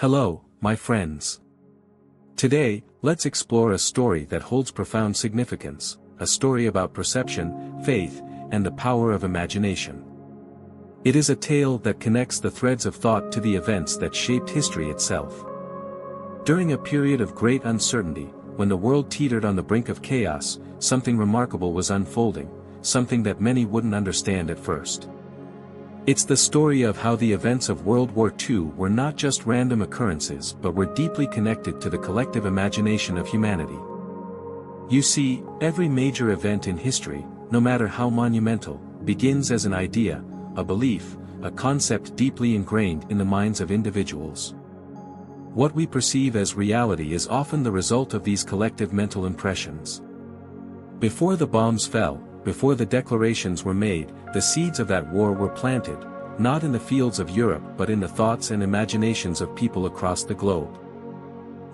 Hello, my friends. Today, let's explore a story that holds profound significance, a story about perception, faith, and the power of imagination. It is a tale that connects the threads of thought to the events that shaped history itself. During a period of great uncertainty, when the world teetered on the brink of chaos, something remarkable was unfolding, something that many wouldn't understand at first. It's the story of how the events of World War II were not just random occurrences but were deeply connected to the collective imagination of humanity. You see, every major event in history, no matter how monumental, begins as an idea, a belief, a concept deeply ingrained in the minds of individuals. What we perceive as reality is often the result of these collective mental impressions. Before the bombs fell, before the declarations were made, the seeds of that war were planted, not in the fields of Europe but in the thoughts and imaginations of people across the globe.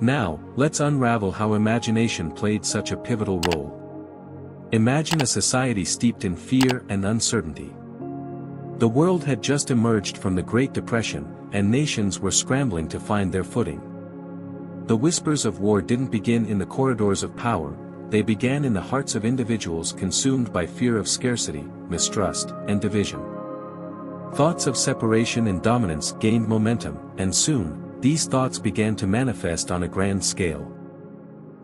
Now, let's unravel how imagination played such a pivotal role. Imagine a society steeped in fear and uncertainty. The world had just emerged from the Great Depression, and nations were scrambling to find their footing. The whispers of war didn't begin in the corridors of power, they began in the hearts of individuals consumed by fear of scarcity, mistrust, and division. Thoughts of separation and dominance gained momentum, and soon, these thoughts began to manifest on a grand scale.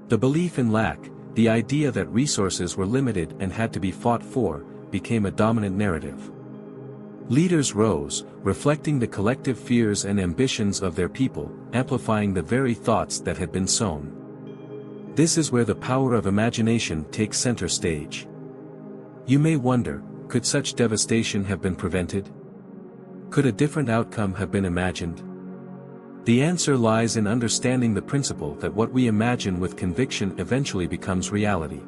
The belief in lack, the idea that resources were limited and had to be fought for, became a dominant narrative. Leaders rose, reflecting the collective fears and ambitions of their people, amplifying the very thoughts that had been sown. This is where the power of imagination takes center stage. You may wonder, could such devastation have been prevented? Could a different outcome have been imagined? The answer lies in understanding the principle that what we imagine with conviction eventually becomes reality.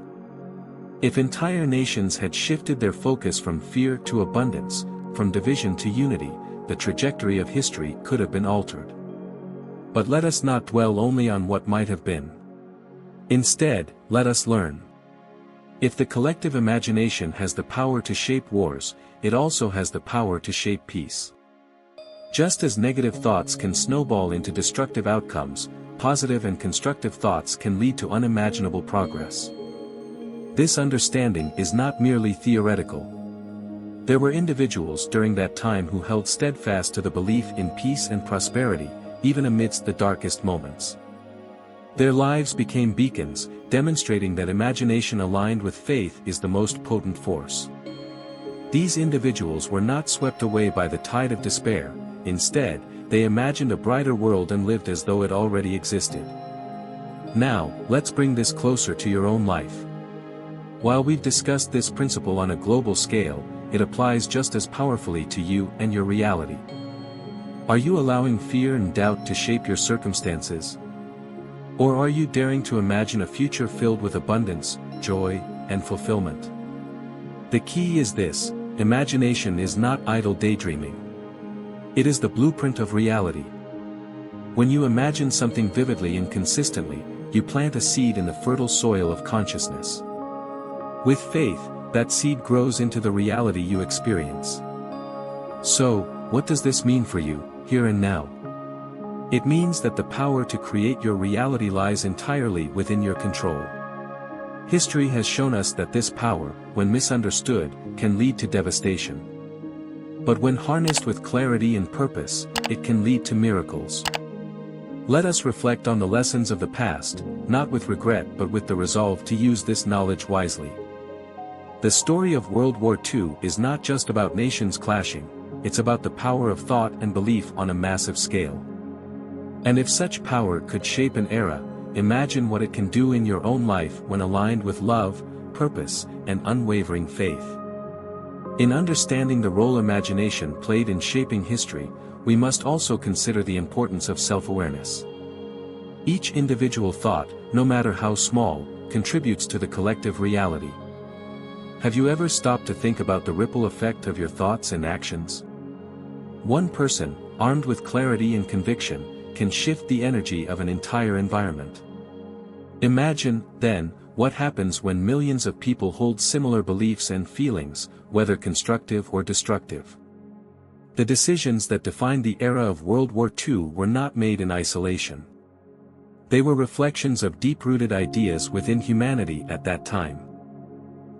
If entire nations had shifted their focus from fear to abundance, from division to unity, the trajectory of history could have been altered. But let us not dwell only on what might have been. Instead, let us learn. If the collective imagination has the power to shape wars, it also has the power to shape peace. Just as negative thoughts can snowball into destructive outcomes, positive and constructive thoughts can lead to unimaginable progress. This understanding is not merely theoretical. There were individuals during that time who held steadfast to the belief in peace and prosperity, even amidst the darkest moments. Their lives became beacons, demonstrating that imagination aligned with faith is the most potent force. These individuals were not swept away by the tide of despair, instead, they imagined a brighter world and lived as though it already existed. Now, let's bring this closer to your own life. While we've discussed this principle on a global scale, it applies just as powerfully to you and your reality. Are you allowing fear and doubt to shape your circumstances? Or are you daring to imagine a future filled with abundance, joy, and fulfillment? The key is this: imagination is not idle daydreaming. It is the blueprint of reality. When you imagine something vividly and consistently, you plant a seed in the fertile soil of consciousness. With faith, that seed grows into the reality you experience. So, what does this mean for you, here and now? It means that the power to create your reality lies entirely within your control. History has shown us that this power, when misunderstood, can lead to devastation. But when harnessed with clarity and purpose, it can lead to miracles. Let us reflect on the lessons of the past, not with regret but with the resolve to use this knowledge wisely. The story of World War II is not just about nations clashing, it's about the power of thought and belief on a massive scale. And if such power could shape an era, imagine what it can do in your own life when aligned with love, purpose, and unwavering faith. In understanding the role imagination played in shaping history, we must also consider the importance of self-awareness. Each individual thought, no matter how small, contributes to the collective reality. Have you ever stopped to think about the ripple effect of your thoughts and actions? One person, armed with clarity and conviction, can shift the energy of an entire environment. Imagine, then, what happens when millions of people hold similar beliefs and feelings, whether constructive or destructive. The decisions that defined the era of World War II were not made in isolation. They were reflections of deep-rooted ideas within humanity at that time.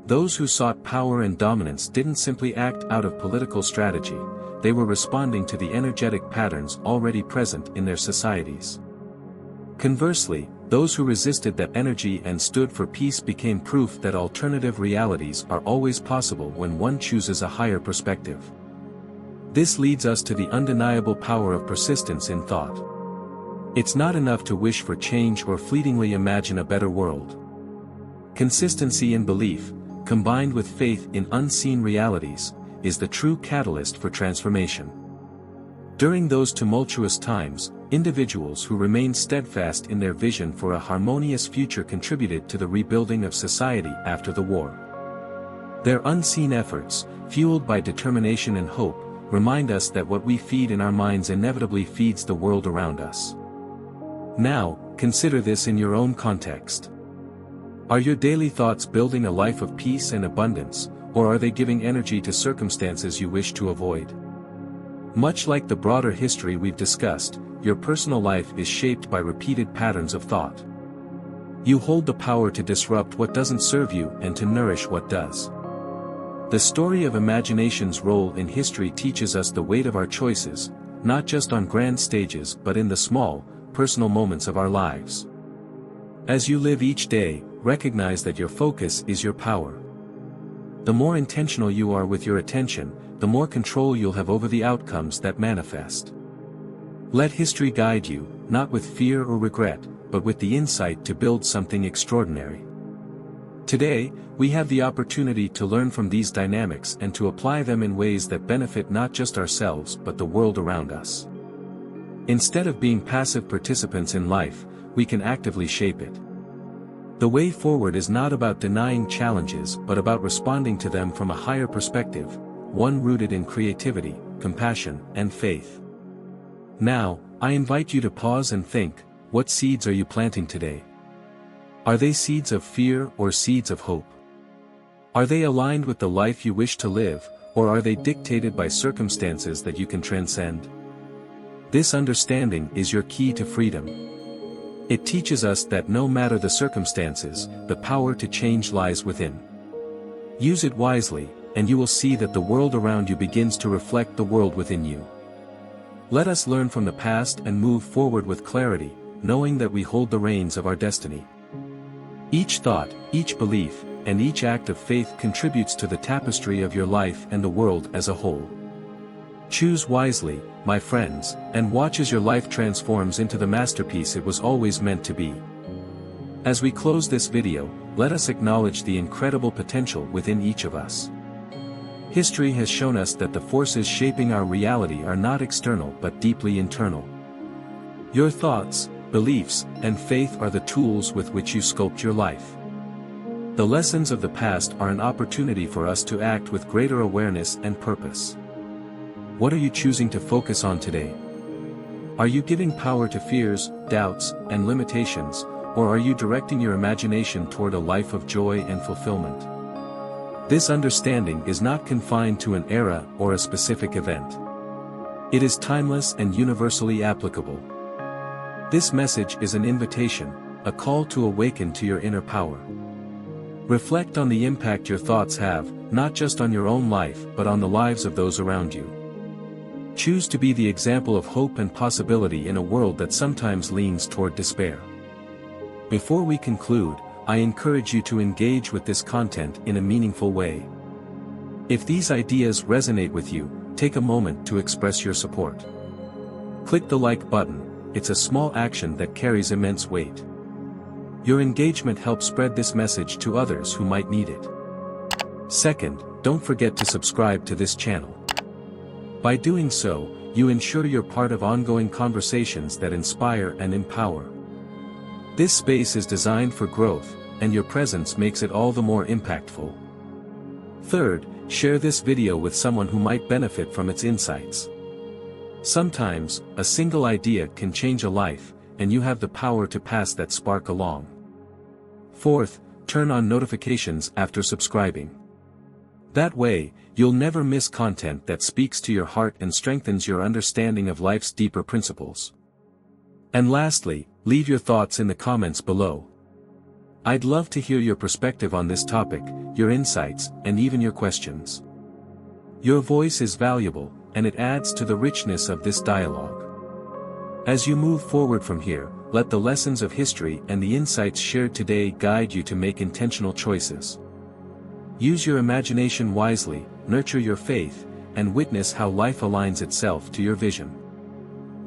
Those who sought power and dominance didn't simply act out of political strategy, they were responding to the energetic patterns already present in their societies. Conversely, those who resisted that energy and stood for peace became proof that alternative realities are always possible when one chooses a higher perspective. This leads us to the undeniable power of persistence in thought. It's not enough to wish for change or fleetingly imagine a better world. Consistency in belief, combined with faith in unseen realities, is the true catalyst for transformation. During those tumultuous times, individuals who remained steadfast in their vision for a harmonious future contributed to the rebuilding of society after the war. Their unseen efforts, fueled by determination and hope, remind us that what we feed in our minds inevitably feeds the world around us. Now, consider this in your own context. Are your daily thoughts building a life of peace and abundance, or are they giving energy to circumstances you wish to avoid? Much like the broader history we've discussed, your personal life is shaped by repeated patterns of thought. You hold the power to disrupt what doesn't serve you and to nourish what does. The story of imagination's role in history teaches us the weight of our choices, not just on grand stages but in the small, personal moments of our lives. As you live each day, recognize that your focus is your power. The more intentional you are with your attention, the more control you'll have over the outcomes that manifest. Let history guide you, not with fear or regret, but with the insight to build something extraordinary. Today, we have the opportunity to learn from these dynamics and to apply them in ways that benefit not just ourselves but the world around us. Instead of being passive participants in life, we can actively shape it. The way forward is not about denying challenges but about responding to them from a higher perspective, one rooted in creativity, compassion, and faith. Now, I invite you to pause and think, what seeds are you planting today? Are they seeds of fear or seeds of hope? Are they aligned with the life you wish to live, or are they dictated by circumstances that you can transcend? This understanding is your key to freedom. It teaches us that no matter the circumstances, the power to change lies within. Use it wisely, and you will see that the world around you begins to reflect the world within you. Let us learn from the past and move forward with clarity, knowing that we hold the reins of our destiny. Each thought, each belief, and each act of faith contributes to the tapestry of your life and the world as a whole. Choose wisely, my friends, and watch as your life transforms into the masterpiece it was always meant to be. As we close this video, let us acknowledge the incredible potential within each of us. History has shown us that the forces shaping our reality are not external but deeply internal. Your thoughts, beliefs, and faith are the tools with which you sculpt your life. The lessons of the past are an opportunity for us to act with greater awareness and purpose. What are you choosing to focus on today? Are you giving power to fears, doubts, and limitations, or are you directing your imagination toward a life of joy and fulfillment? This understanding is not confined to an era or a specific event. It is timeless and universally applicable. This message is an invitation, a call to awaken to your inner power. Reflect on the impact your thoughts have, not just on your own life but on the lives of those around you. Choose to be the example of hope and possibility in a world that sometimes leans toward despair. Before we conclude, I encourage you to engage with this content in a meaningful way. If these ideas resonate with you, take a moment to express your support. Click the like button, it's a small action that carries immense weight. Your engagement helps spread this message to others who might need it. Second, don't forget to subscribe to this channel. By doing so, you ensure you're part of ongoing conversations that inspire and empower. This space is designed for growth, and your presence makes it all the more impactful. Third, share this video with someone who might benefit from its insights. Sometimes, a single idea can change a life, and you have the power to pass that spark along. Fourth, turn on notifications after subscribing. That way, you'll never miss content that speaks to your heart and strengthens your understanding of life's deeper principles. And lastly, leave your thoughts in the comments below. I'd love to hear your perspective on this topic, your insights, and even your questions. Your voice is valuable, and it adds to the richness of this dialogue. As you move forward from here, let the lessons of history and the insights shared today guide you to make intentional choices. Use your imagination wisely, nurture your faith, and witness how life aligns itself to your vision.